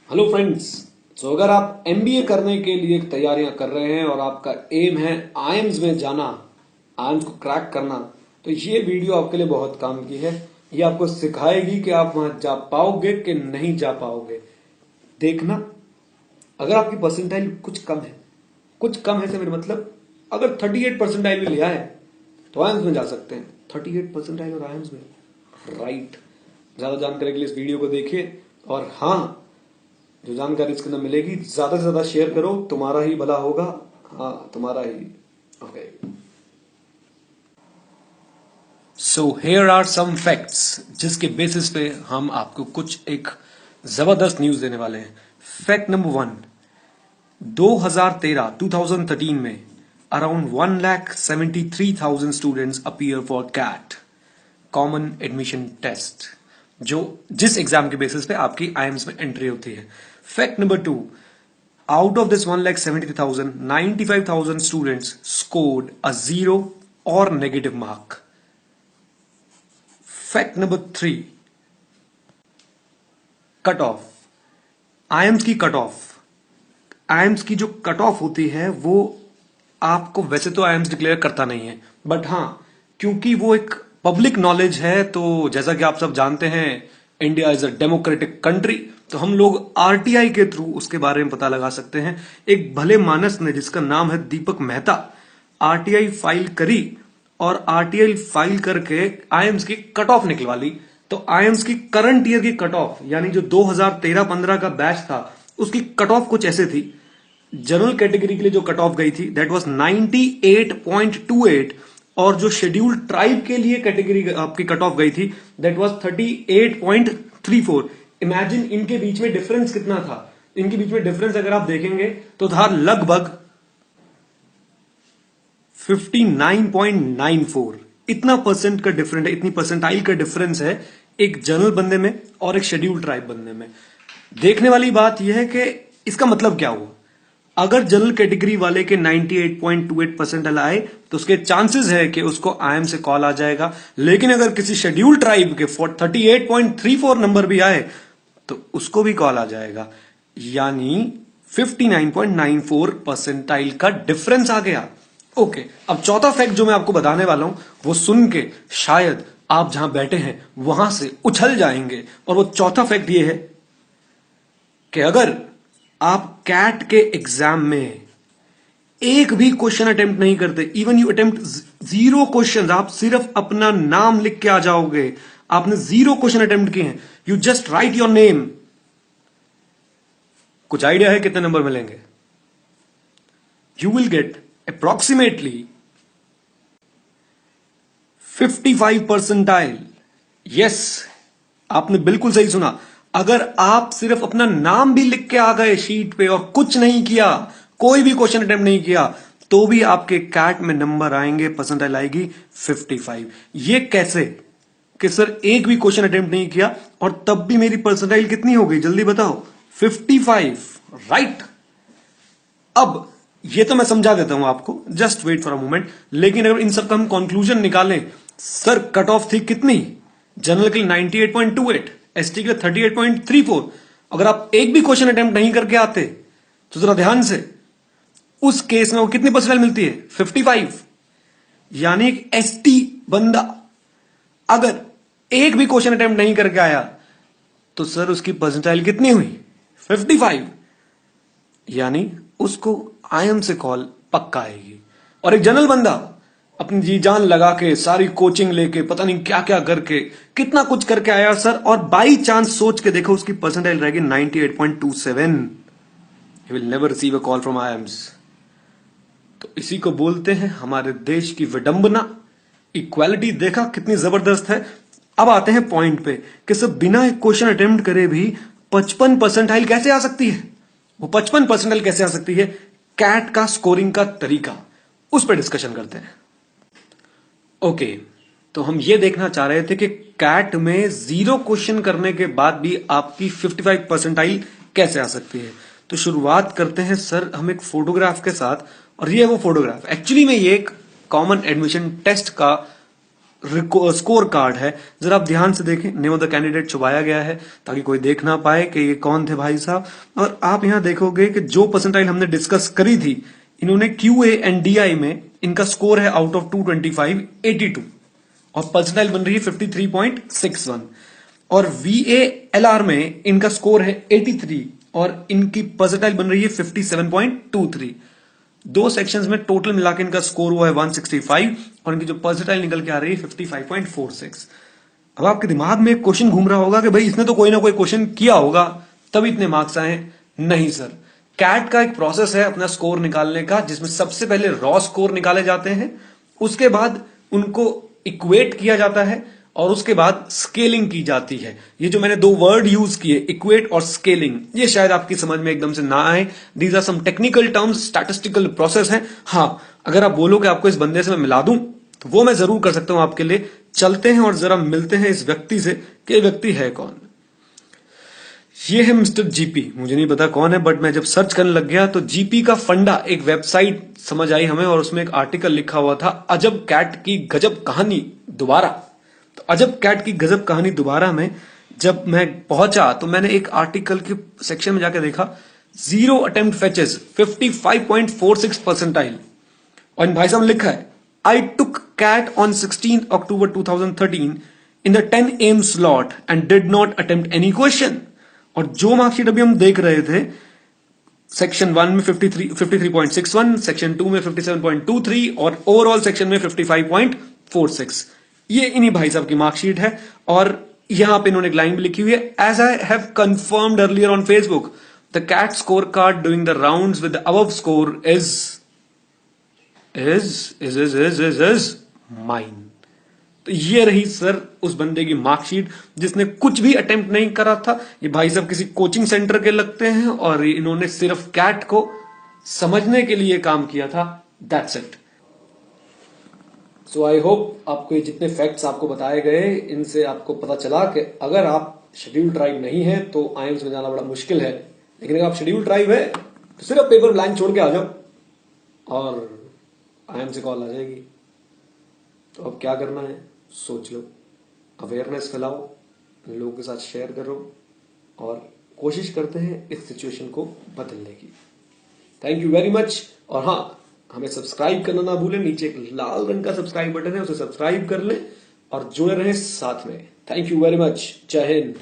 Hello friends. तो अगर आप एमबीए करने के लिए तैयारियां कर रहे हैं और आपका एम है आईएम्स में जाना, आईएम्स को क्रैक करना, तो ये वीडियो आपके लिए बहुत काम की है। ये आपको सिखाएगी कि आप वहां जा पाओगे कि नहीं जा पाओगे। देखना, अगर आपकी परसेंटाइल कुछ कम है से मेरा मतलब अगर 38 परसेंटाइल भी लिया है तो आईएम्स में जा सकते हैं। 38 परसेंटाइल और आईएम्स में, राइट। ज्यादा जानकारी के लिए इस वीडियो को देखिए और हाँ, जो जानकारी इसके अंदर मिलेगी ज्यादा से ज्यादा शेयर करो, तुम्हारा ही भला होगा। हाँ, तुम्हारा ही। Okay, so here are some facts जिसके बेसिस पे हम आपको कुछ एक जबरदस्त न्यूज देने वाले हैं। फैक्ट नंबर 1, 2013 में around 1,73,000 students appear for CAT, common admission test, जो जिस एग्जाम के बेसिस पे आपकी आईएम्स में एंट्री होती है। Fact number 2, out of this 1,73,000, 95,000 students scored a zero or negative mark. Fact number 3, cut off, IIMs की कट ऑफ, आईएम्स की जो कट ऑफ होती है वो आपको वैसे तो आईएम्स डिक्लेयर करता नहीं है, बट हाँ, क्योंकि वो एक पब्लिक नॉलेज है, तो जैसा कि आप सब जानते हैं India is a democratic country, तो हम लोग आरटीआई के थ्रू उसके बारे में पता लगा सकते हैं। एक भले मानस ने जिसका नाम है दीपक मेहता आरटीआई फाइल करी और आरटीआई फाइल करके आईएम्स की कट ऑफ निकलवा ली। तो आईएम्स की करंट ईयर की कट ऑफ यानी जो 2013-15 का बैच था उसकी कट ऑफ कुछ ऐसे थी। जनरल कैटेगरी के लिए जो कट ऑफ गई थी दैट वाज 98.28 और जो शेड्यूल्ड ट्राइब के लिए कैटेगरी आपकी कट ऑफ गई थी दैट वाज 38.34। इमेजिन इनके बीच में डिफरेंस कितना था। इनके बीच में डिफरेंस अगर आप देखेंगे तो था लगभग 59.94। इतना परसेंट का डिफरेंस है, इतनी परसेंटाइल का डिफरेंस है एक जनरल बंदे में और एक शेड्यूल्ड ट्राइब बंदे में। देखने वाली बात यह है कि इसका मतलब क्या हुआ। अगर जनरल कैटेगरी वाले के 98.28 परसेंटाइल आए तो उसके चांसेस है कि उसको आईएम से कॉल आ जाएगा, लेकिन अगर किसी शेड्यूल्ड ट्राइब के 38.34 नंबर भी आए तो उसको भी कॉल आ जाएगा, यानी 59.94 परसेंटाइल का डिफरेंस आ गया। ओके, अब चौथा फैक्ट जो मैं आपको बताने वाला हूं वो सुन के शायद आप जहां बैठे हैं वहां से उछल जाएंगे, और वो चौथा फैक्ट ये है कि अगर आप कैट के एग्जाम में एक भी क्वेश्चन अटेम्प्ट नहीं करते, इवन यू अटेम्प्ट 0 क्वेश्चन, आप सिर्फ अपना नाम लिख के आ जाओगे, आपने 0 क्वेश्चन अटेम्प्ट किए हैं, you just right your name, कुछ आइडिया है कितने नंबर मिलेंगे? You will get approximately 55 percentile. Yes, आपने बिल्कुल सही सुना। अगर आप सिर्फ अपना नाम भी लिख के आ गए शीट पे और कुछ नहीं किया, कोई भी क्वेश्चन अटेम्प्ट नहीं किया, तो भी आपके कैट में नंबर आएंगे, परसेंटाइल आएगी 55। ये कैसे कि सर एक भी क्वेश्चन अटेम्प्ट नहीं किया और तब भी मेरी परसेंटाइल कितनी हो गई, जल्दी बताओ? 55, राइट। अब ये तो मैं समझा देता हूं आपको, just wait for a moment. लेकिन अगर इन सब का हम कंक्लूजन निकालें, सर कट ऑफ थी कितनी? जनरल के लिए 98.28, एसटी के लिए 38.34। अगर आप एक भी क्वेश्चन अटेम्प्ट नहीं करके आते तो जरा ध्यान से, उस केस में वो कितनी परसेंटाइल मिलती है? 55। यानी एक एसटी बंदा अगर एक भी क्वेश्चन अटेम्प्ट नहीं करके आया तो सर उसकी परसेंटाइल कितनी हुई? 55। यानी उसको आईएम से कॉल पक्का आएगी। और एक जनरल बंदा अपनी जी जान लगा के सारी कोचिंग लेके पता नहीं क्या क्या करके कितना कुछ करके आया सर, और बाई चांस सोच के देखो उसकी परसेंटाइल रहेगी 98.27, he will never receive a call from IIMs. तो इसी को बोलते हैं हमारे देश की विडंबना। इक्वालिटी देखा कितनी जबरदस्त है। अब आते हैं पॉइंट पे कि सब बिना एक क्वेश्चन अटेम्प्ट करे भी 55 परसेंटाइल कैसे आ सकती है। वो 55 परसेंटाइल कैसे आ सकती है, कैट का स्कोरिंग का तरीका, उस पर डिस्कशन करते हैं। ओके, तो हम ये देखना चाह रहे थे कि कैट में 0 क्वेश्चन करने के बाद भी आपकी 55 परसेंटाइल कैसे आ सकती है। तो शुरुआत करते हैं सर हम एक फोटोग्राफ के साथ, और ये है वो फोटोग्राफ। एक्चुअली में ये एक कॉमन एडमिशन टेस्ट का स्कोर कार्ड है, जरा आप ध्यान से देखें। नेम ऑफ द कैंडिडेट छुपाया गया है ताकि कोई देख ना पाए कि ये कौन थे भाई साहब। और आप यहां देखोगे कि जो परसेंटाइल हमने डिस्कस करी थी, इन्होंने QA एंड DI में इनका स्कोर है आउट ऑफ 225 82, और परसेंटाइल बन रही है 53.61, और VALR में इनका स्कोर है 83 और इनकी परसेंटाइल बन रही है 57.23। दो सेक्शंस में टोटल मिला के इनका स्कोर हुआ है 165 और इनकी जो परसेंटाइल निकल के आ रही है 55.46। अब आपके दिमाग में एक क्वेश्चन घूम रहा होगा कि भाई इसने तो कोई ना कोई क्वेश्चन किया होगा तभी इतने मार्क्स आए। नहीं सर, कैट का एक प्रोसेस है अपना स्कोर निकालने का, जिसमें सबसे पहले रॉ स्कोर निकाले जाते हैं, उसके बाद उनको इक्वेट किया जाता है और उसके बाद स्केलिंग की जाती है। ये जो मैंने दो वर्ड यूज किए, इक्वेट और स्केलिंग, ये शायद आपकी समझ में एकदम से ना आए। These are some technical terms, statistical process है। हाँ, अगर आप बोलो कि आपको इस बंदे से मैं मिला दूं तो वो मैं जरूर कर सकता हूं आपके लिए। चलते हैं और जरा मिलते हैं इस व्यक्ति से कि व्यक्ति है कौन। ये है मिस्टर जीपी। मुझे नहीं पता कौन है, बट मैं जब सर्च करने लग गया तो जीपी का फंडा एक वेबसाइट समझ आई हमें, और उसमें एक आर्टिकल लिखा हुआ था अजब कैट की गजब कहानी दोबारा। तो अजब कैट की गजब कहानी दोबारा में जब मैं पहुंचा तो मैंने एक आर्टिकल के सेक्शन में जाकर देखा, 0 अटेम्प्ट फेचेस 55.46 परसेंटाइल, और इन भाई साहब लिखा है I took CAT on 16 October 2013 in the 10 AM slot and did not attempt any question. और जो मार्कशीट अभी हम देख रहे थे, सेक्शन 1 में 53.61, सेक्शन 2 में 57.23 और ओवरऑल सेक्शन में 55.46, ये इन्हीं भाई साहब की मार्कशीट है। और यहां पे इन्होंने एक लाइन भी लिखी हुई है, as I have confirmed earlier on Facebook the CAT score card doing the rounds with the above score is mine. तो ये रही सर उस बंदे की मार्कशीट जिसने कुछ भी अटेम्प्ट नहीं करा था। ये भाई साहब किसी कोचिंग सेंटर के लगते हैं और इन्होंने सिर्फ कैट को समझने के लिए काम किया था। That's it. So I hope आपको ये जितने फैक्ट्स आपको बताए गए, इनसे आपको पता चला कि अगर आप शेड्यूल ट्राइब नहीं है तो आईएम्स में जाना बड़ा मुश्किल है, लेकिन अगर आप शेड्यूल ट्राइब है तो सिर्फ पेपर ब्लैंक छोड़ के आ जाओ और आईएम्स से कॉल आ जाएगी। तो अब क्या करना है सोच लो, अवेयरनेस फैलाओ, लोगों के साथ शेयर करो और कोशिश करते हैं इस सिचुएशन को बदलने की। Thank you very much. और हाँ, हमें सब्सक्राइब करना ना भूलें, नीचे एक लाल रंग का सब्सक्राइब बटन है, उसे सब्सक्राइब कर लें और जुड़े रहें साथ में। Thank you very much. जय हिंद।